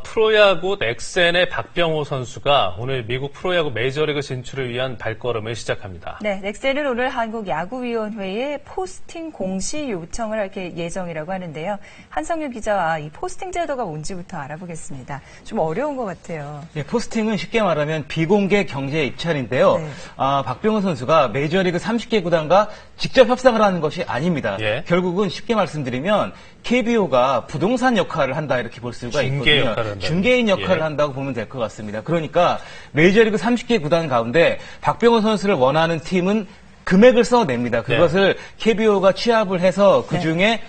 프로야구 넥센의 박병호 선수가 오늘 미국 프로야구 메이저리그 진출을 위한 발걸음을 시작합니다. 네, 넥센은 오늘 한국야구위원회에 포스팅 공시 요청을 할 예정이라고 하는데요. 한성규 기자와 이 포스팅 제도가 뭔지부터 알아보겠습니다. 좀 어려운 것 같아요. 네, 포스팅은 쉽게 말하면 비공개 경제 입찰인데요. 네. 박병호 선수가 메이저리그 30개 구단과 직접 협상을 하는 것이 아닙니다. 예. 결국은 쉽게 말씀드리면 KBO가 부동산 역할을 한다 이렇게 볼 수가 있거든요. 중개인 역할을 한다고 보면 될 것 같습니다. 그러니까 메이저리그 30개 구단 가운데 박병호 선수를 원하는 팀은 금액을 써냅니다. 그것을 KBO가 취합을 해서 그중에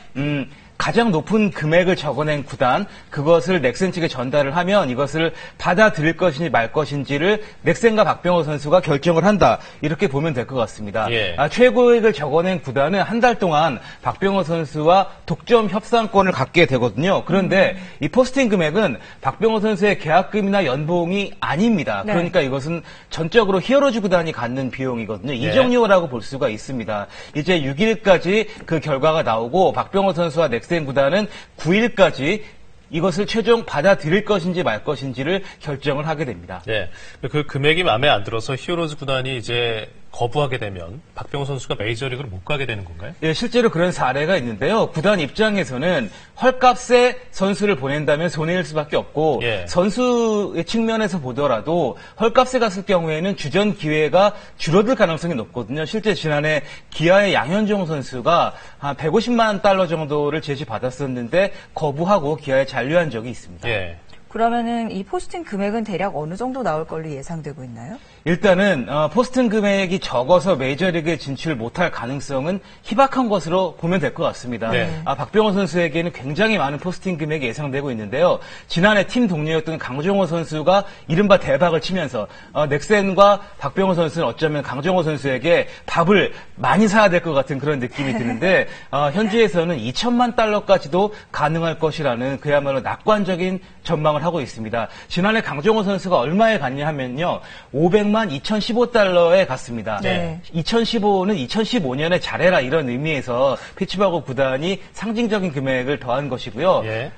가장 높은 금액을 적어낸 구단, 그것을 넥센 측에 전달을 하면 이것을 받아들일 것인지 말 것인지를 넥센과 박병호 선수가 결정을 한다. 이렇게 보면 될 것 같습니다. 예. 최고액을 적어낸 구단은 한 달 동안 박병호 선수와 독점 협상권을 갖게 되거든요. 그런데 이 포스팅 금액은 박병호 선수의 계약금이나 연봉이 아닙니다. 네. 그러니까 이것은 전적으로 히어로즈 구단이 갖는 비용이거든요. 이정료라고 볼 수가 있습니다. 이제 6일까지 그 결과가 나오고 박병호 선수와 넥센 구단은 9일까지 이것을 최종 받아들일 것인지 말 것인지를 결정을 하게 됩니다. 네, 그 금액이 마음에 안 들어서 히어로즈 구단이 이제 거부하게 되면 박병호 선수가 메이저리그로 못 가게 되는 건가요? 예, 실제로 그런 사례가 있는데요. 구단 입장에서는 헐값에 선수를 보낸다면 손해일 수밖에 없고 선수의 측면에서 보더라도 헐값에 갔을 경우에는 주전 기회가 줄어들 가능성이 높거든요. 실제 지난해 기아의 양현종 선수가 한 150만 달러 정도를 제시받았었는데 거부하고 기아에 잔류한 적이 있습니다. 예. 그러면은 이 포스팅 금액은 대략 어느 정도 나올 걸로 예상되고 있나요? 일단은 포스팅 금액이 적어서 메이저리그에 진출 못할 가능성은 희박한 것으로 보면 될 것 같습니다. 네. 박병호 선수에게는 굉장히 많은 포스팅 금액이 예상되고 있는데요. 지난해 팀 동료였던 강정호 선수가 이른바 대박을 치면서 넥센과 박병호 선수는 어쩌면 강정호 선수에게 밥을 많이 사야 될 것 같은 그런 느낌이 드는데 현지에서는 2천만 달러까지도 가능할 것이라는 그야말로 낙관적인 전망을 하고 있습니다. 지난해 강정호 선수가 얼마에 갔냐 하면요. 500만 2015달러에 갔습니다. 네. 2015는 2015년에 잘해라 이런 의미에서 피츠버그 구단이 상징적인 금액을 더한 것이고요. 예.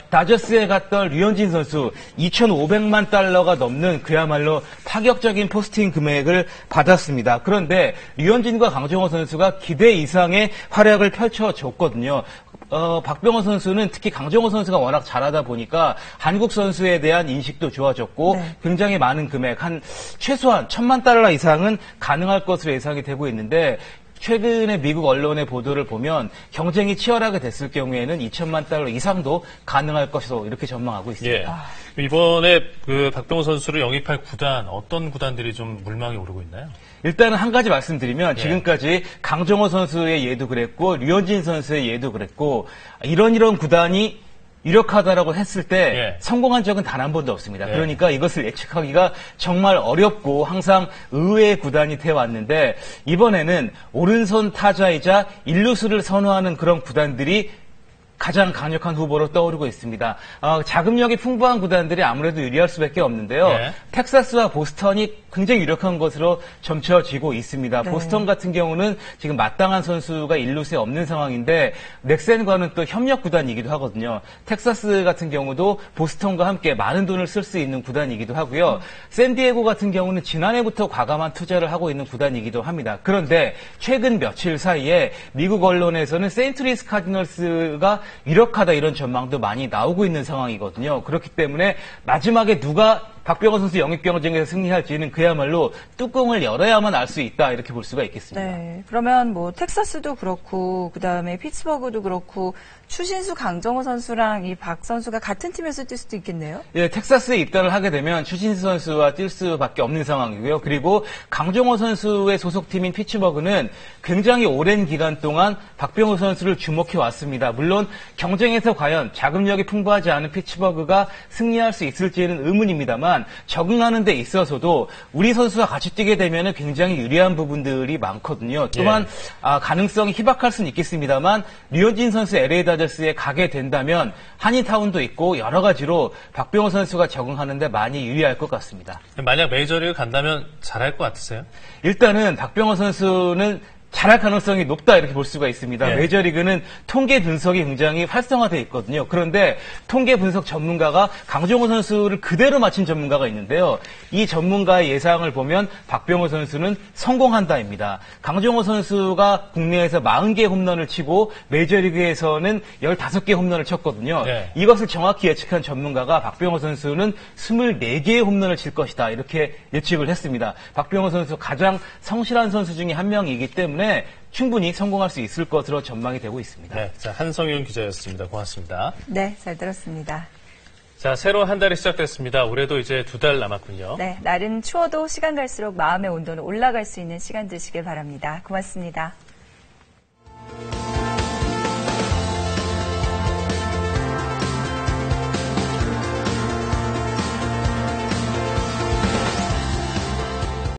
다저스에 갔던 류현진 선수 2,500만 달러가 넘는 그야말로 파격적인 포스팅 금액을 받았습니다. 그런데 류현진과 강정호 선수가 기대 이상의 활약을 펼쳐줬거든요. 박병호 선수는 특히 강정호 선수가 워낙 잘하다 보니까 한국 선수에 대한 인식도 좋아졌고 굉장히 많은 금액, 한 최소한 1,000만 달러 이상은 가능할 것으로 예상이 되고 있는데 최근에 미국 언론의 보도를 보면 경쟁이 치열하게 됐을 경우에는 2천만 달러 이상도 가능할 것으로 이렇게 전망하고 있습니다. 예. 이번에 그 박병호 선수를 영입할 구단, 어떤 구단들이 좀 물망에 오르고 있나요? 일단은 한 가지 말씀드리면 지금까지 강정호 선수의 예도 그랬고 류현진 선수의 예도 그랬고 이런 구단이 유력하다라고 했을 때 성공한 적은 단 한 번도 없습니다. 그러니까 이것을 예측하기가 정말 어렵고 항상 의외의 구단이 되어왔는데 이번에는 오른손 타자이자 일루수를 선호하는 그런 구단들이 가장 강력한 후보로 떠오르고 있습니다. 자금력이 풍부한 구단들이 아무래도 유리할 수밖에 없는데요. 텍사스와 보스턴이 굉장히 유력한 것으로 점쳐지고 있습니다. 보스턴 같은 경우는 지금 마땅한 선수가 일루수에 없는 상황인데 넥센과는 또 협력 구단이기도 하거든요. 텍사스 같은 경우도 보스턴과 함께 많은 돈을 쓸 수 있는 구단이기도 하고요. 샌디에고 같은 경우는 지난해부터 과감한 투자를 하고 있는 구단이기도 합니다. 그런데 최근 며칠 사이에 미국 언론에서는 세인트루이스 카디널스가 유력하다 이런 전망도 많이 나오고 있는 상황이거든요. 그렇기 때문에 마지막에 누가 박병호 선수 영입 경쟁에서 승리할지는 그야말로 뚜껑을 열어야만 알 수 있다 이렇게 볼 수가 있겠습니다. 네, 그러면 뭐 텍사스도 그렇고 그다음에 피츠버그도 그렇고 추신수 강정호 선수랑 이 박 선수가 같은 팀에서 뛸 수도 있겠네요. 예, 텍사스에 입단을 하게 되면 추신수 선수와 뛸 수밖에 없는 상황이고요. 그리고 강정호 선수의 소속팀인 피츠버그는 굉장히 오랜 기간 동안 박병호 선수를 주목해 왔습니다. 물론 경쟁에서 과연 자금력이 풍부하지 않은 피츠버그가 승리할 수 있을지는 의문입니다만 적응하는 데 있어서도 우리 선수와 같이 뛰게 되면 굉장히 유리한 부분들이 많거든요. 또한 가능성이 희박할 수는 있겠습니다만 류현진 선수 LA 다저스에 가게 된다면 한인타운도 있고 여러 가지로 박병호 선수가 적응하는 데 많이 유리할 것 같습니다. 만약 메이저리그 간다면 잘할 것 같으세요? 일단은 박병호 선수는 잘할 가능성이 높다 이렇게 볼 수가 있습니다. 네. 메이저리그는 통계 분석이 굉장히 활성화되어 있거든요. 그런데 통계 분석 전문가가 강정호 선수를 그대로 맞힌 전문가가 있는데요. 이 전문가의 예상을 보면 박병호 선수는 성공한다입니다. 강정호 선수가 국내에서 40개 홈런을 치고 메이저리그에서는 15개 홈런을 쳤거든요. 네. 이것을 정확히 예측한 전문가가 박병호 선수는 24개의 홈런을 칠 것이다 이렇게 예측을 했습니다. 박병호 선수 가장 성실한 선수 중에 한 명이기 때문에 충분히 성공할 수 있을 것으로 전망이 되고 있습니다. 네, 자, 한성윤 기자였습니다. 고맙습니다. 네, 잘 들었습니다. 자, 새로운 한 달이 시작됐습니다. 올해도 이제 2달 남았군요. 네, 날은 추워도 시간 갈수록 마음의 온도는 올라갈 수 있는 시간 되시길 바랍니다. 고맙습니다.